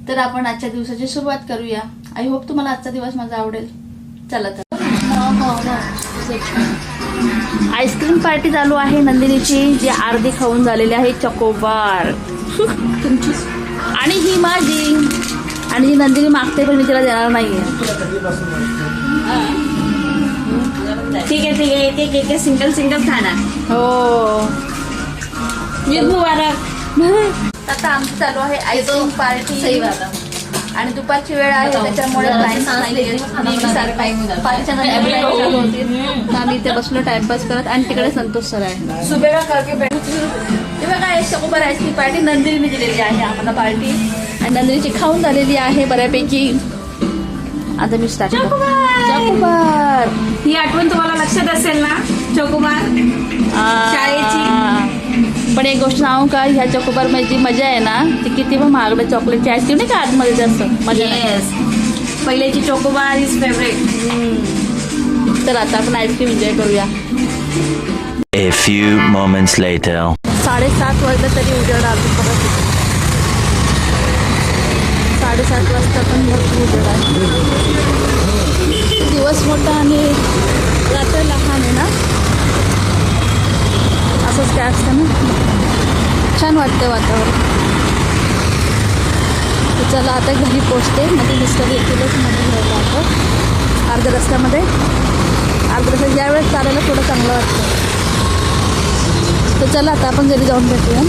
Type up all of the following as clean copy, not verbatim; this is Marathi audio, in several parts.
तर आपण आजच्या दिवसाची सुरुवात करूया. आय होप तुम्हाला आजचा दिवस माझा आवडेल. चला तर आईस्क्रीम पार्टी चालू आहे नंदिनीची, जी अर्धी खाऊन झालेली आहे चकोबार तुमची आणि ही माझी. आणि जी नंदिनी मागते पण मी तिला देणार नाहीये. ठीक आहे ठीक आहे, एक एक सिंगल सिंगल खाणार. हो मुबारक. आता आमची चालू आहे आईस्क्रीम पार्टी आणि दुपारची वेळ आहे त्याच्यामुळे आम्ही इथे बसलो टाइमपास करत आणि तिकडे संतोष सर आहे. सुबेरा करके तेव्हा काय चकोबार आईस्क्रीम पार्टी नंदिनीने दिलेली आहे आम्हाला पार्टी आणि नंदिनीची खाऊन झालेली आहे बऱ्यापैकी. आता मी स्टार्ट चकोबार. ही आठवण तुम्हाला लक्षात असेल ना चकोबार शाळेची. पण एक गोष्ट सांगू का, ह्या चकोबार मध्ये जी मजा आहे ना ती किती पण महागडे चॉकलेटची आईस्क्रीम नाही का आतमध्ये जास्त मजा. येस, पहिल्याची चोकोबार इज फेवरेट. तर आता आपण आईस्क्रीम एन्जॉय करूया. A few moments later. 7:30 वाजता तरी उजेड आलो परत. 7:30 वाजता पण भरपूर उजेड आहे. दिवस मोठा आणि रात्र लहान आहे ना, असंच काय असतं ना. छान वाटतं वातावरण. चला आता घरी पोचते. म्हणजे मिस्टर येतीलच मध्ये घ्यायला आपण अर्ध्या रस्त्यामध्ये. अर्ध्या रस्त्यात ज्यावेळेस चालायला थोडं चांगलं वाटतं. तर चला आता आपण घरी जाऊन भेटूया.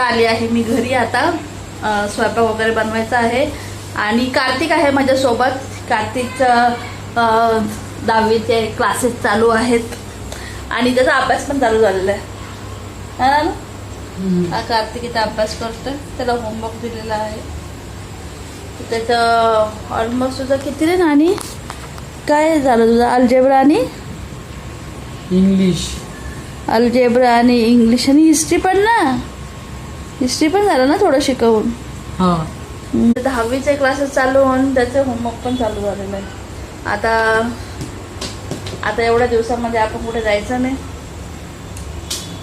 आली आहे मी घरी. आता स्वयंपाक वगैरे बनवायचा आहे आणि कार्तिक आहे माझ्यासोबत. कार्तिकचं 10वीचे क्लासेस चालू आहेत आणि त्याचा अभ्यास पण चालू झालेला आहे. हा कार्तिक इथं अभ्यास करतोय. त्याला होमवर्क दिलेला आहे. त्याचं ऑलमोस्ट तुझं किती रे नानी काय झालं तुझं? अल्जेब्रा आणि इंग्लिश. अल्जेब्रा आणि इंग्लिश आणि हिस्ट्री पण ना. हिस्ट्री पण झालं ना थोडं शिकवून. 10वीचे क्लासेस चालू होऊन त्याचं होमवर्क पण चालू झालेलं आहे. आता एवढ्या दिवसामध्ये आपण कुठे जायचं नाही.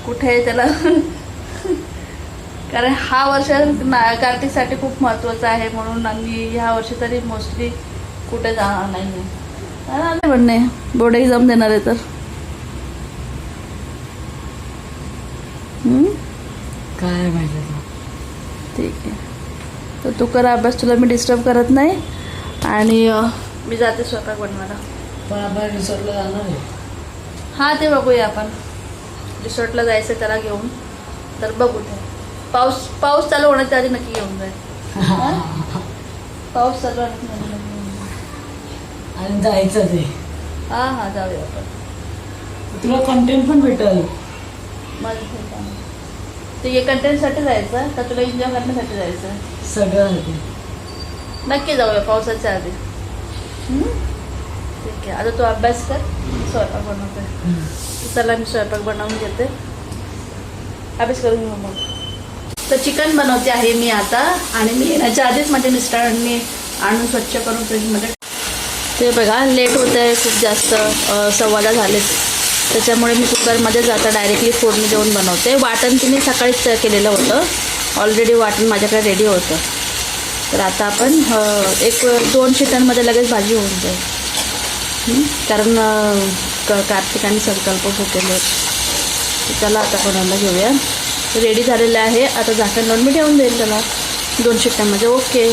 कुठे त्याला कारण हा वर्ष कार्तिकसाठी खूप महत्त्वाचा आहे म्हणून आम्ही ह्या वर्षी तरी मोस्टली कुठे जाणार नाही. म्हणणे बोर्ड एक्झाम देणार आहे तर काय माहिती. ठीक आहे. तर तू कर अभ्यास. तुला मी डिस्टर्ब करत नाही आणि मी जाते स्वयंपाक बनवायला. पण आपण रिसॉर्टला जाणार आहे. हां ते बघूया आपण. रिसॉर्टला जायचं त्याला घेऊन. तर बघू ते पाऊस चालू होण्याच्या आधी नक्की घेऊन जाईल. पाऊस चालू होण्याच्या आणि जायचं ते. हां जाऊया आपण. तुला कंटेंट पण भेटेल. ते हे कंटेंटसाठी जायचं का तुला एन्जॉय करण्यासाठी जायचं? सगळं नक्की जाऊया पावसाच्या आधी. ठीक आहे. आता तू अभ्यास कर. स्वयंपाक बनवते. चला मी स्वयंपाक बनवून घेते. अभ्यास करून घेऊ मग. तर चिकन बनवते आहे मी आता आणि मी येण्याच्या आधीच माझ्या मिस्टरांनी आणून स्वच्छ करून फ्रीजमध्ये. ते बघा लेट होत आहे खूप जास्त. 10:15 झालेत. त्याच्यामुळे मी कुकरमध्येच आता डायरेक्टली फोडणी देऊन बनवते. वाटण तिने सकाळीच केलेलं होतं. ऑलरेडी वाटण माझ्याकडे रेडी होतं. तर आता आपण 1-2 शिट्यांमध्ये लगेच भाजी होऊन जाईल. कारण कार्तिक आणि संकल्प भुकेले. चला आता कोणाला घेऊया. रेडी झालेलं आहे. आता झाकण लावून मी ठेवून देईल त्याला 2 शिट्ट्यांमध्ये. ओके.